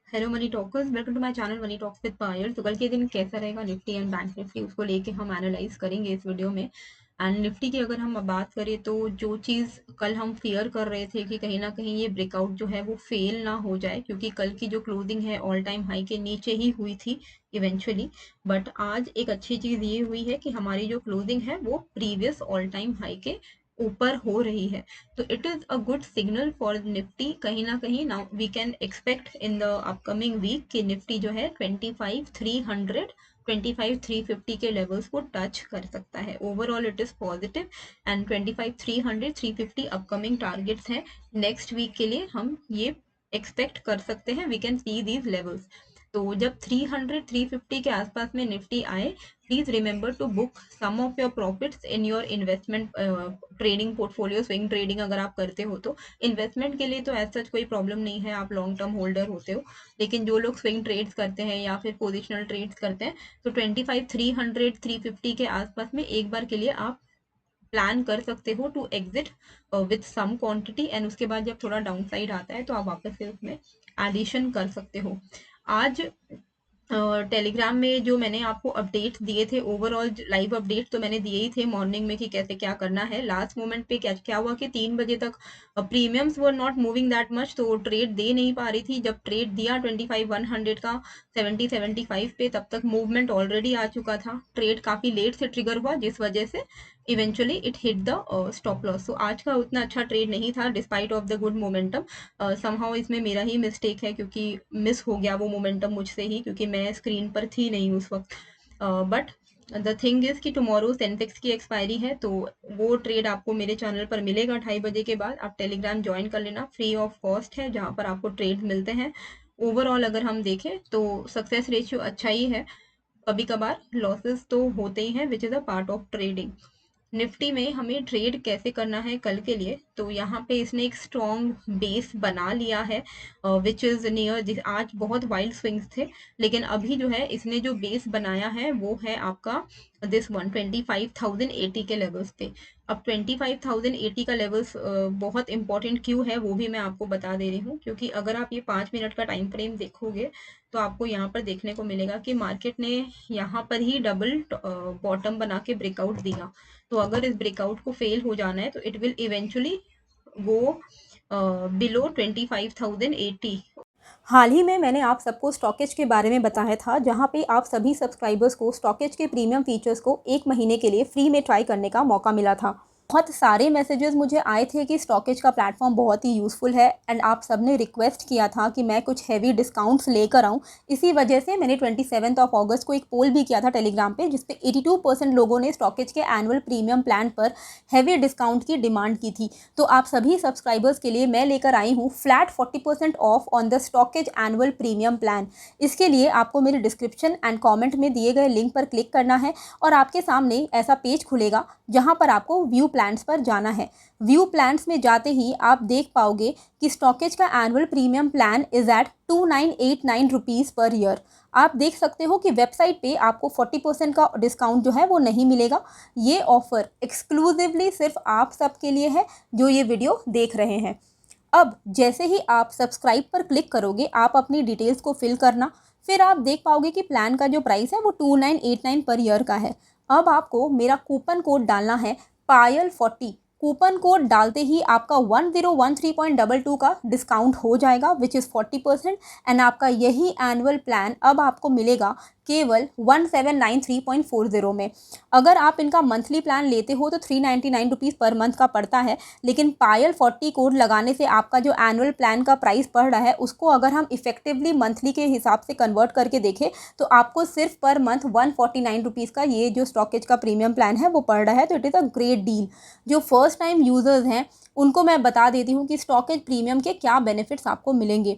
Hello money talkers, welcome to my channel money talks with Payal. तो कल के दिन कैसा रहेगा निफ्टी एंड बैंक निफ्टी, उसको लेके हम एनालाइज करेंगे इस वीडियो में। एंड निफ्टी की अगर हम अब बात करें तो जो चीज़ कल हम फियर कर रहे थे कि कहीं ना कहीं ये ब्रेकआउट जो है वो फेल ना हो जाए, क्योंकि कल की जो क्लोजिंग है ऑल टाइम हाई के नीचे ही हुई थी इवेंचुअली। बट आज एक अच्छी चीज़ ये हुई है कि हमारी जो क्लोजिंग है वो प्रीवियस ऑल टाइम हाई के ऊपर हो रही है। तो it is a good signal for Nifty. कहीं ना कहीं now we can expect in the upcoming week कि निफ्टी जो है 25,300 25,350 के लेवल्स को टच कर सकता है। Overall it is positive and 25,300 350 upcoming targets हैं नेक्स्ट वीक के लिए। हम ये एक्सपेक्ट कर सकते हैं, we can see these levels. तो जब 300 350 के आसपास में निफ्टी आए, please remember to book some of your profits in your investment trading portfolio. Swing trading अगर आप करते हो तो इन्वेस्टमेंट के लिए तो ऐसा कोई प्रॉब्लम नहीं है, आप लॉन्ग टर्म होल्डर होते हो। लेकिन जो लोग स्विंग ट्रेड्स करते हैं या फिर पोजिशनल ट्रेड्स करते हैं, तो 25,300 350 के आसपास में एक बार के लिए आप प्लान कर सकते हो to exit with some quantity. And उसके बाद जब थोड़ा डाउन साइड आता है तो आप वापस से उसमें एडिशन कर सकते हो। आज टेलीग्राम में जो मैंने आपको अपडेट्स दिए थे, ओवरऑल लाइव अपडेट तो मैंने दिए ही थे मॉर्निंग में कि कैसे क्या करना है। लास्ट मोमेंट पे क्या क्या हुआ कि 3 बजे तक premiums were not moving that much, तो ट्रेड दे नहीं पा रही थी। जब ट्रेड दिया 25,100 का 70-75 पे, तब तक मूवमेंट ऑलरेडी आ चुका था। ट्रेड काफी लेट से ट्रिगर हुआ जिस वजह से eventually it hit the stop loss. तो आज का उतना अच्छा ट्रेड नहीं था despite of the good momentum. Somehow इसमें मेरा ही मिस्टेक है, क्योंकि मिस हो गया वो मोमेंटम मुझसे ही, क्योंकि मैं स्क्रीन पर थी नहीं उस वक्त। बट द थिंग इज कि टुमारो सेंसेक्स की एक्सपायरी है, तो वो ट्रेड आपको मेरे चैनल पर मिलेगा 2:30 बजे के बाद। आप टेलीग्राम ज्वाइन कर लेना, फ्री ऑफ कॉस्ट है, जहाँ पर आपको ट्रेड मिलते हैं। ओवरऑल अगर हम देखें तो सक्सेस रेशियो अच्छा ही है। कभी कभार लॉसेस तो होते ही हैं, which is a part of trading. Nifty में हमें ट्रेड कैसे करना है कल के लिए, तो यहाँ पे इसने एक स्ट्रॉन्ग बेस बना लिया है विच इज नियर। आज बहुत वाइल्ड स्विंग्स थे, लेकिन अभी जो है इसने जो बेस बनाया है वो है आपका दिस वन 25,080 के लेवल्स पे। अब 25,080 का लेवल्स बहुत इंपॉर्टेंट क्यों है वो भी मैं आपको बता दे रही हूँ, क्योंकि अगर आप ये 5 मिनट का टाइम फ्रेम देखोगे तो आपको यहाँ पर देखने को मिलेगा कि मार्केट ने यहाँ पर ही डबल बॉटम बना के ब्रेकआउट दिया। तो अगर इस ब्रेकआउट को फेल हो जाना है तो it will eventually go below 25,080। हाल ही में मैंने आप सबको स्टॉकेज के बारे में बताया था, जहां पे आप सभी सब्सक्राइबर्स को स्टॉकेज के प्रीमियम फीचर्स को 1 महीने के लिए फ्री में ट्राई करने का मौका मिला था। बहुत सारे मैसेजेस मुझे आए थे कि स्टॉकेज का प्लेटफॉर्म बहुत ही यूज़फुल है एंड आप सब ने रिक्वेस्ट किया था कि मैं कुछ हैवी डिस्काउंट्स लेकर आऊँ। इसी वजह से मैंने 27 को एक पोल भी किया था टेलीग्राम पे, जिसपे 82% लोगों ने स्टॉकेज के एनुअल प्रीमियम प्लान पर हैवी डिस्काउंट की डिमांड की थी। तो आप सभी सब्सक्राइबर्स के लिए मैं लेकर आई हूँ flat 40% of on the stockage annual premium plan. इसके लिए आपको मेरे डिस्क्रिप्शन एंड कमेंट में दिए गए लिंक पर क्लिक करना है और आपके सामने ऐसा पेज खुलेगा जहां पर आपको व्यू प्लान्स पर जाना है। व्यू प्लान्स में जाते ही आप देख पाओगे कि स्टॉकेज का annual premium plan is at 2989 rupees per year. आप देख सकते हो कि वेबसाइट पे आपको 40% का डिस्काउंट जो है वो नहीं मिलेगा। ये ऑफर एक्सक्लूसिवली सिर्फ आप सबके लिए है जो ये वीडियो देख रहे हैं। अब जैसे ही आप सब्सक्राइब पर क्लिक करोगे, आप अपनी डिटेल्स को फिल करना, फिर आप देख पाओगे कि प्लान का जो प्राइस है वो 2989 पर ईयर का है। अब आपको मेरा कूपन कोड डालना है पायल40। कूपन कोड डालते ही आपका 1013.22 का डिस्काउंट हो जाएगा विच इज़ 40%। एंड आपका यही एनुअल प्लान अब आपको मिलेगा केवल 1793.40 में। अगर आप इनका मंथली प्लान लेते हो तो 399 रुपीज़ पर मंथ का पड़ता है, लेकिन पायल40 कोड लगाने से आपका जो एनुअल प्लान का प्राइस पड़ रहा है उसको अगर हम इफेक्टिवली मंथली के हिसाब से कन्वर्ट करके देखें तो आपको सिर्फ पर मंथ 149 रुपीज़ का ये जो स्टॉकेज का प्रीमियम प्लान है वो पड़ रहा है। तो it is a great deal. जो फर्स्ट टाइम यूज़र्स हैं उनको मैं बता देती हूँ कि स्टॉकेज प्रीमियम के क्या बेनिफिट्स आपको मिलेंगे।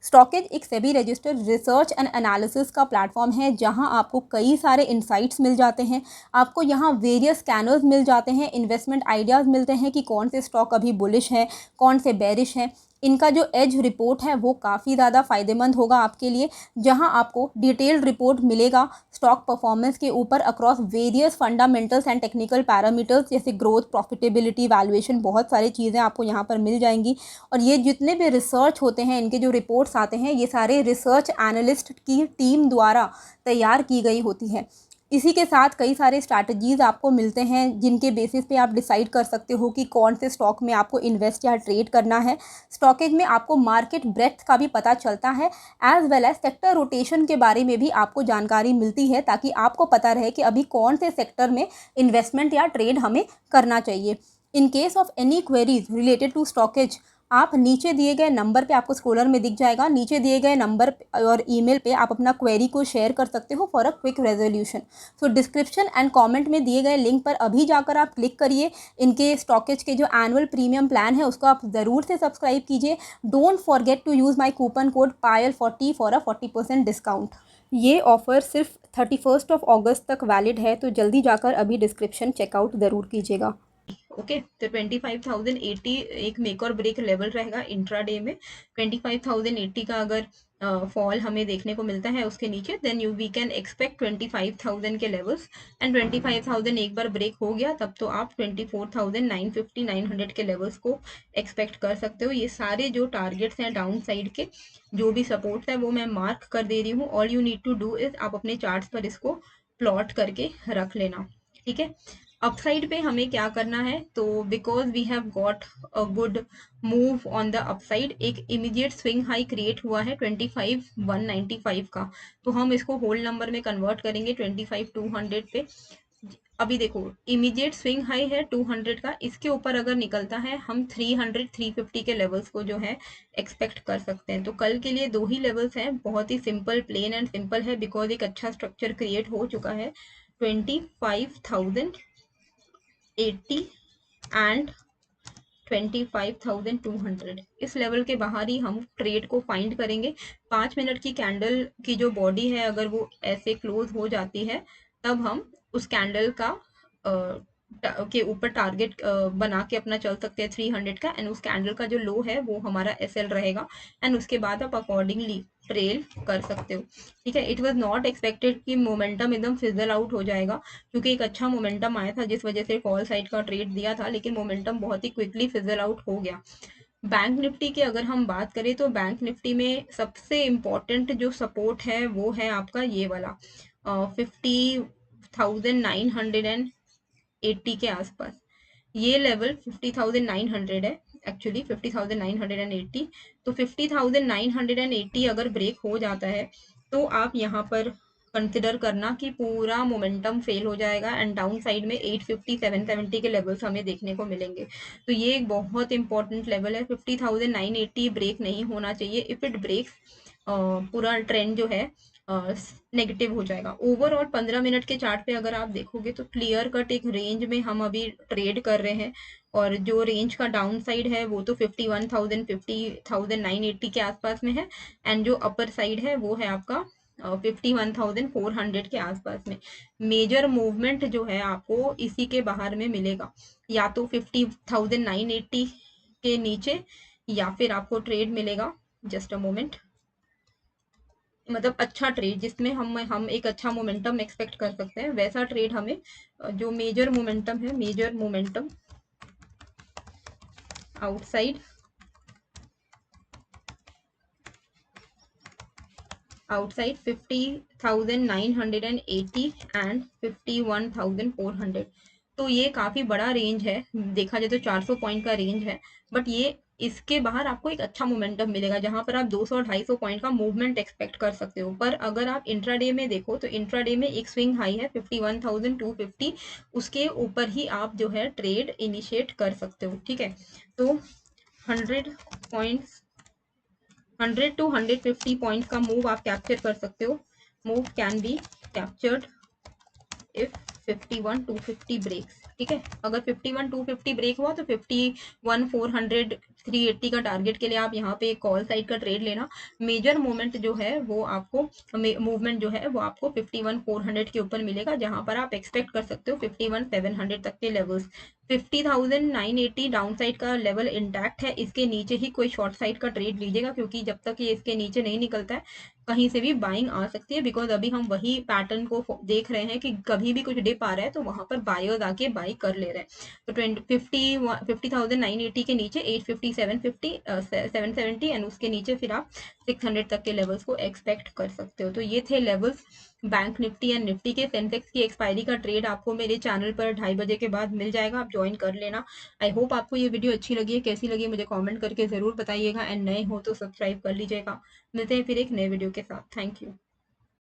स्टॉकेज एक SEBI registered research and analysis का प्लेटफॉर्म है जहां आपको कई सारे इंसाइट्स मिल जाते हैं। आपको यहां वेरियस स्कैनर्स मिल जाते हैं, इन्वेस्टमेंट आइडियाज़ मिलते हैं कि कौन से स्टॉक अभी बुलिश है, कौन से बेरिश हैं। इनका जो एज रिपोर्ट है वो काफ़ी ज़्यादा फ़ायदेमंद होगा आपके लिए, जहां आपको डिटेल्ड रिपोर्ट मिलेगा स्टॉक परफॉर्मेंस के ऊपर across various fundamentals and technical parameters, जैसे ग्रोथ, प्रॉफिटेबिलिटी, वैल्यूएशन, बहुत सारी चीज़ें आपको यहाँ पर मिल जाएंगी। और ये जितने भी रिसर्च होते हैं, इनके जो रिपोर्ट्स आते हैं, ये सारे रिसर्च एनालिस्ट की टीम द्वारा तैयार की गई होती है। इसी के साथ कई सारे स्ट्रैटेजीज़ आपको मिलते हैं जिनके बेसिस पे आप डिसाइड कर सकते हो कि कौन से स्टॉक में आपको इन्वेस्ट या ट्रेड करना है। स्टॉकेज में आपको मार्केट ब्रेड्थ का भी पता चलता है, as well as sector rotation के बारे में भी आपको जानकारी मिलती है, ताकि आपको पता रहे कि अभी कौन से सेक्टर में इन्वेस्टमेंट या ट्रेड हमें करना चाहिए। In case of any queries related to stockage, आप नीचे दिए गए नंबर पे, आपको स्क्रॉलर में दिख जाएगा, नीचे दिए गए नंबर और ईमेल पे आप अपना क्वेरी को शेयर कर सकते हो for a quick resolution. So description and comment में दिए गए लिंक पर अभी जाकर आप क्लिक करिए। इनके स्टॉकेज के जो एनुअल प्रीमियम प्लान है उसको आप ज़रूर से सब्सक्राइब कीजिए। Don't forget to use my coupon code PAYAL40 for a 40% discount. ये ऑफ़र सिर्फ 31 अगस्त तक वैलिड है, तो जल्दी जाकर अभी डिस्क्रिप्शन चेकआउट ज़रूर कीजिएगा। ओके तो 25,080 एक मेक और ब्रेक लेवल रहेगा इंट्राडे में। 25,080 का अगर फॉल हमें देखने को मिलता है उसके नीचे, देन वी कैन एक्सपेक्ट 25,000 के लेवल्स। एंड 25,000 एक बार ब्रेक हो गया तब तो आप 24,950 900 के लेवल्स को एक्सपेक्ट कर सकते हो। ये सारे जो टारगेट्स हैं डाउन साइड के, जो भी सपोर्ट्स है वो मैं मार्क कर दे रही हूँ। All you need to do is आप अपने चार्ट्स पर इसको प्लॉट करके रख लेना, ठीक है। अपसाइड पे हमें क्या करना है, तो because we have got a good move on the upside, एक इमीडिएट स्विंग हाई क्रिएट हुआ है 25,195 का, तो हम इसको होल नंबर में कन्वर्ट करेंगे 25,200 पे। अभी देखो इमीडिएट स्विंग हाई है 200 का, इसके ऊपर अगर निकलता है हम 300 350 के लेवल्स को जो है एक्सपेक्ट कर सकते हैं। तो कल के लिए दो ही लेवल्स हैं, बहुत ही सिंपल, प्लेन एंड सिंपल है, बिकॉज एक अच्छा स्ट्रक्चर क्रिएट हो चुका है। 25,080 एंड 25,200 इस लेवल के बाहर ही हम ट्रेड को फाइंड करेंगे। 5 मिनट की कैंडल की जो बॉडी है अगर वो ऐसे क्लोज हो जाती है, तब हम उस कैंडल का के ऊपर टारगेट बना के अपना चल सकते हैं 300 का, एंड उस कैंडल का जो लो है वो हमारा एसएल रहेगा, एंड उसके बाद आप अकॉर्डिंगली ट्रेल कर सकते हो, ठीक है। इट वाज नॉट एक्सपेक्टेड कि मोमेंटम एकदम फिजल आउट हो जाएगा, क्योंकि एक अच्छा मोमेंटम आया था जिस वजह से कॉल साइड का ट्रेड दिया था, लेकिन मोमेंटम बहुत ही क्विकली फिजल आउट हो गया। बैंक निफ्टी की अगर हम बात करें तो बैंक निफ्टी में सबसे इम्पोर्टेंट जो सपोर्ट है वो है आपका ये वाला 50,980 के आसपास। ये लेवल 50,900 है, एक्चुअली 50,980। तो 50,980 अगर ब्रेक हो जाता है तो आप यहाँ पर कंसिडर करना कि पूरा मोमेंटम फेल हो जाएगा, एंड डाउन साइड में 850 770 के लेवल्स हमें देखने को मिलेंगे। तो ये एक बहुत इंपॉर्टेंट लेवल है, 50,980 ब्रेक नहीं होना चाहिए। इफ इट ब्रेक्स पूरा ट्रेंड जो है नेगेटिव हो जाएगा। ओवरऑल 15 मिनट के चार्ट पे अगर आप देखोगे तो क्लियर कट एक रेंज में हम अभी ट्रेड कर रहे हैं, और जो रेंज का डाउन साइड है वो तो 51,000 50,980 के आसपास में है, एंड जो अपर साइड है वो है आपका 51,400 के आसपास में। मेजर मूवमेंट जो है आपको इसी के बाहर में मिलेगा, या तो 50,980 के नीचे, या फिर आपको ट्रेड मिलेगा, जस्ट अ मोमेंट, मतलब अच्छा ट्रेड जिसमें हम एक अच्छा मोमेंटम एक्सपेक्ट कर सकते हैं, वैसा ट्रेड हमें जो मेजर मोमेंटम है, major momentum outside outside 50,980 and 51,400। तो ये काफी बड़ा रेंज है, देखा जाए तो 400 पॉइंट का रेंज है, बट ये इसके बाहर आपको एक अच्छा मोमेंटम मिलेगा जहां पर आप 200 और 250 पॉइंट का मूवमेंट एक्सपेक्ट कर सकते हो। पर अगर आप इंट्राडे में देखो तो इंट्राडे में एक स्विंग हाई है 51,250, उसके ऊपर ही आप जो है ट्रेड इनिशिएट कर सकते हो, ठीक है। तो 100 पॉइंट्स 100 to 150 पॉइंट्स का मूव आप कैप्चर कर सकते हो। Move can be captured if 51,250 breaks, ठीक है। अगर 51,250 ब्रेक हुआ तो 51,400 380 का टारगेट के लिए आप यहाँ पे कॉल साइड का ट्रेड लेना। मेजर मूवमेंट जो है वो आपको मूवमेंट जो है वो आपको 51,400 के ऊपर मिलेगा, जहां पर आप एक्सपेक्ट कर सकते हो 51,700 तक के लेवल्स। 50,980 डाउन साइड का लेवल इंटैक्ट है, इसके नीचे ही कोई शॉर्ट साइड का ट्रेड लीजिएगा, क्योंकि जब तक ये इसके नीचे नहीं निकलता है कहीं से भी बाइंग आ सकती है, बिकॉज अभी हम वही पैटर्न को देख रहे हैं कि कभी भी कुछ डिप आ रहा है तो वहां पर बायर्स आके बाई कर ले रहे हैं। तो 50,980 के नीचे 850, 750, 770 एंड उसके नीचे फिर आप 600 तक के लेवल्स को एक्सपेक्ट कर सकते हो। तो ये थे levels bank Nifty and Nifty के। सेंसेक्स की एक्सपायरी का ट्रेड आपको मेरे चैनल पर 2:30 बजे के बाद मिल जाएगा, आप ज्वाइन कर लेना। आई होप आपको ये वीडियो अच्छी लगी है, कैसी लगी मुझे कमेंट करके ज़रूर बताइएगा, एंड नए हो तो सब्सक्राइब कर लीजिएगा। मिलते हैं फिर एक नए वीडियो के साथ। Thank you.